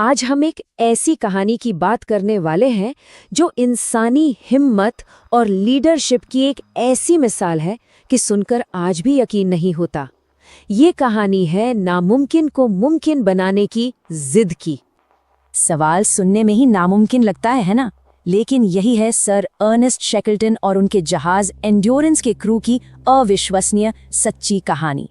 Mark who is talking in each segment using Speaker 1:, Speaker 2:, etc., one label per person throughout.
Speaker 1: आज हम एक ऐसी कहानी की बात करने वाले हैं जो इंसानी हिम्मत और लीडरशिप की एक ऐसी मिसाल है कि सुनकर आज भी यकीन नहीं होता। ये कहानी है नामुमकिन को मुमकिन बनाने की जिद की।
Speaker 2: सवाल सुनने में ही नामुमकिन लगता है ना? लेकिन यही है सर अर्नेस्ट शैकल्टन और उनके जहाज एंड्योरेंस के क्रू की अविश्वसनीय सच्ची कहानी।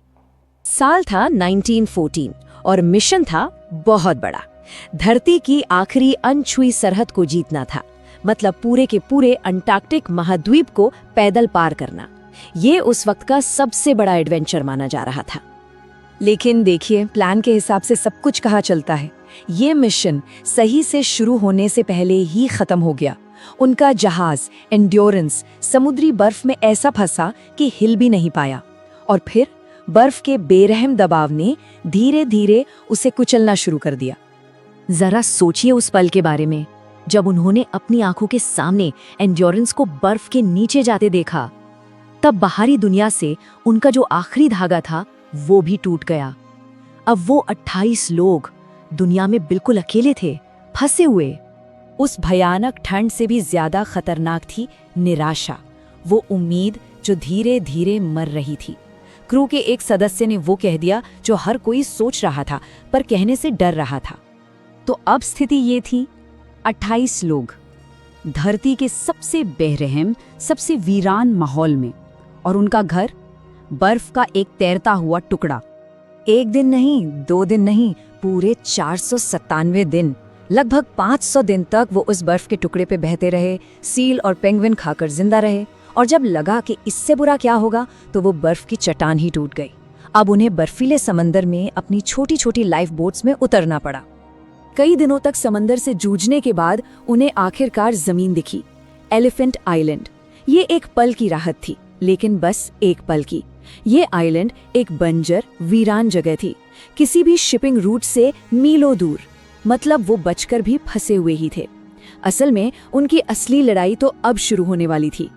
Speaker 1: साल था 1914 और मिशन था बहुत बड़ा। धरती की आखिरी अनछुई सरहद को जीतना था, मतलब पूरे के पूरे अंटार्कटिक महाद्वीप को पैदल पार करना। ये उस वक्त का सबसे बड़ा एडवेंचर माना जा रहा था।
Speaker 2: लेकिन देखिए, प्लान के हिसाब से सब कुछ कहाँ चलता है। ये मिशन सही से शुरू होने से पहले ही खत्म हो गया। उनका जहाज एंड्योरेंस समुद्री बर्फ में ऐसा फंसा कि हिल भी नहीं पाया, और फिर बर्फ के बेरहम दबाव ने धीरे धीरे उसे कुचलना शुरू कर दिया।
Speaker 1: जरा सोचिए उस पल के बारे में, जब उन्होंने अपनी आंखों के सामने एंड्योरेंस को बर्फ के नीचे जाते देखा। तब बाहरी दुनिया से उनका जो आखिरी धागा था वो भी टूट गया। अब वो 28 लोग दुनिया में बिल्कुल अकेले थे, फंसे हुए।
Speaker 2: उस भयानक ठंड से भी ज्यादा खतरनाक थी निराशा, वो उम्मीद जो धीरे धीरे मर रही थी। क्रू के एक सदस्य ने वो कह दिया जो हर कोई सोच रहा था पर कहने से डर रहा था। तो अब स्थिति ये थी, 28 लोग धरती के सबसे बेरहम, सबसे वीरान माहौल में, और उनका घर बर्फ का एक तैरता हुआ टुकड़ा। एक दिन नहीं, 2 दिन नहीं, पूरे 497 दिन, लगभग 500 दिन तक वो उस बर्फ के टुकड़े पे बहते रहे, सील और पेंगुइन खाकर जिंदा रहे। और जब लगा कि इससे बुरा क्या होगा, तो वो बर्फ की चट्टान ही टूट गई। अब उन्हें बर्फीले समंदर में अपनी छोटी छोटी लाइफ बोट्स में उतरना पड़ा। कई दिनों तक समंदर से जूझने के बाद उन्हें आखिरकार जमीन दिखी, एलिफेंट आइलैंड। ये एक पल की राहत थी, लेकिन बस एक पल की। ये आइलैंड एक बंजर वीरान जगह थी, किसी भी शिपिंग रूट से मीलों दूर। मतलब वो बचकर भी फंसे हुए ही थे। असल में उनकी असली लड़ाई तो अब शुरू होने वाली थी।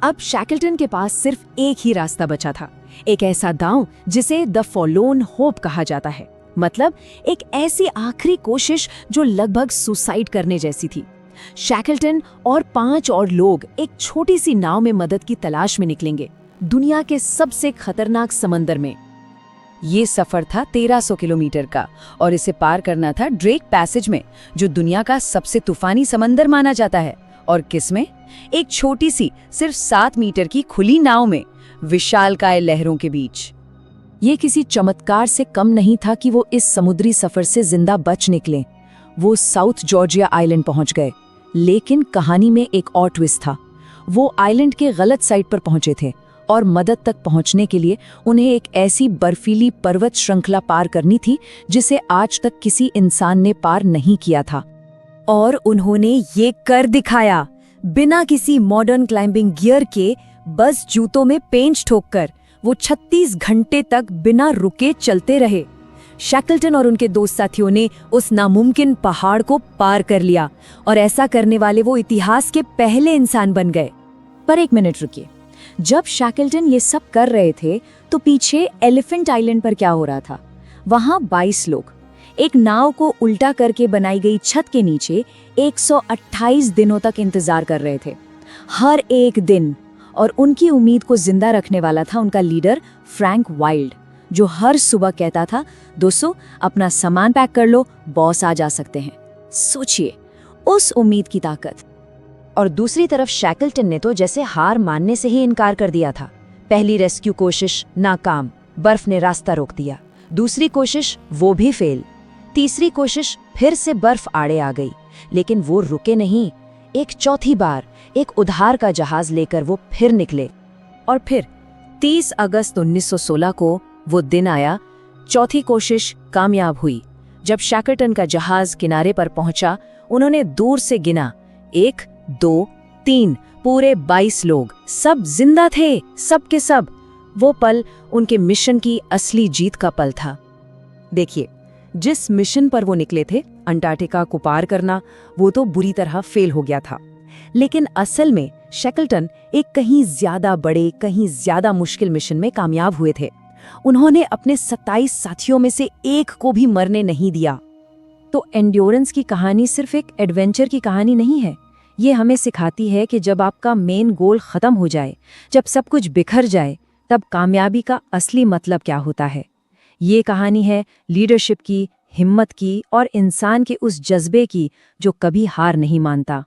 Speaker 2: अब शैकल्टन के पास सिर्फ एक ही रास्ता बचा था, एक ऐसा दांव जिसे द फॉरलोर्न होप कहा जाता है। मतलब एक ऐसी आखिरी कोशिश जो लगभग सुसाइड करने जैसी थी। शैकल्टन और 5 और लोग एक छोटी सी नाव में मदद की तलाश में निकलेंगे, दुनिया के सबसे खतरनाक समंदर में। ये सफर था 1300 किलोमीटर का, और इसे पार करना था ड्रेक पैसेज में, जो दुनिया का सबसे तूफानी समंदर माना जाता है। और किसमें? एक छोटी सी सिर्फ 7 मीटर की खुली नाव में, विशालकाय लहरों के बीच। ये किसी चमत्कार से कम नहीं था कि वो इस समुद्री सफर से जिंदा बच निकले। वो साउथ जॉर्जिया आइलैंड पहुंच गए, लेकिन कहानी में एक और ट्विस्ट था। वो आइलैंड के गलत साइड पर पहुंचे थे, और मदद तक पहुंचने के लिए उन्हें एक ऐसी बर्फीली पर्वत श्रृंखला पार करनी थी जिसे आज तक किसी इंसान ने पार नहीं किया था। और उन्होंने ये कर दिखाया, बिना किसी मॉडर्न क्लाइंबिंग गियर के, बस जूतों में पेंच ठोककर वो 36 घंटे तक बिना रुके चलते रहे। शैकल्टन और उनके दोस्त साथियों ने उस नामुमकिन पहाड़ को पार कर लिया, और ऐसा करने वाले वो इतिहास के पहले इंसान बन गए। पर एक मिनट रुकिए, जब शैकल्टन ये सब कर रहे थे तो पीछे एलिफेंट आइलैंड पर क्या हो रहा था? वहां 22 लोग एक नाव को उल्टा करके बनाई गई छत के नीचे 128 दिनों तक इंतजार कर रहे थे, हर एक दिन। और उनकी उम्मीद को जिंदा रखने वाला था उनका लीडर फ्रैंक वाइल्ड, जो हर सुबह कहता था, दोस्तों अपना सामान पैक कर लो, बॉस आ जा सकते हैं। सोचिए उस उम्मीद की ताकत। और दूसरी तरफ शैकल्टन ने तो जैसे हार मानने से ही इनकार कर दिया था। पहली रेस्क्यू कोशिश नाकाम, बर्फ ने रास्ता रोक दिया। दूसरी कोशिश वो भी फेल। तीसरी कोशिश फिर से बर्फ आड़े आ गई, लेकिन वो रुके नहीं। एक चौथी बार एक उधार का जहाज लेकर वो फिर निकले। और फिर 30 अगस्त 1916 को वो दिन आया। चौथी कोशिश कामयाब हुई। जब शैकल्टन का जहाज किनारे पर पहुंचा, उन्होंने दूर से गिना, 1, 2, 3, पूरे 22 लोग, सब जिंदा थे, सब के सब। वो पल उनके मिशन की असली जीत का पल था। देखिए, जिस मिशन पर वो निकले थे, अंटार्कटिका को पार करना, वो तो बुरी तरह फेल हो गया था। लेकिन असल में शैकल्टन एक कहीं ज्यादा बड़े, कहीं ज्यादा मुश्किल मिशन में कामयाब हुए थे। उन्होंने अपने 27 साथियों में से एक को भी मरने नहीं दिया। तो एंड्योरेंस की कहानी सिर्फ एक एडवेंचर की कहानी नहीं है। ये हमें सिखाती है कि जब आपका मेन गोल ख़त्म हो जाए, जब सब कुछ बिखर जाए, तब कामयाबी का असली मतलब क्या होता है। ये कहानी है लीडरशिप की, हिम्मत की और इंसान के उस जज्बे की जो कभी हार नहीं मानता।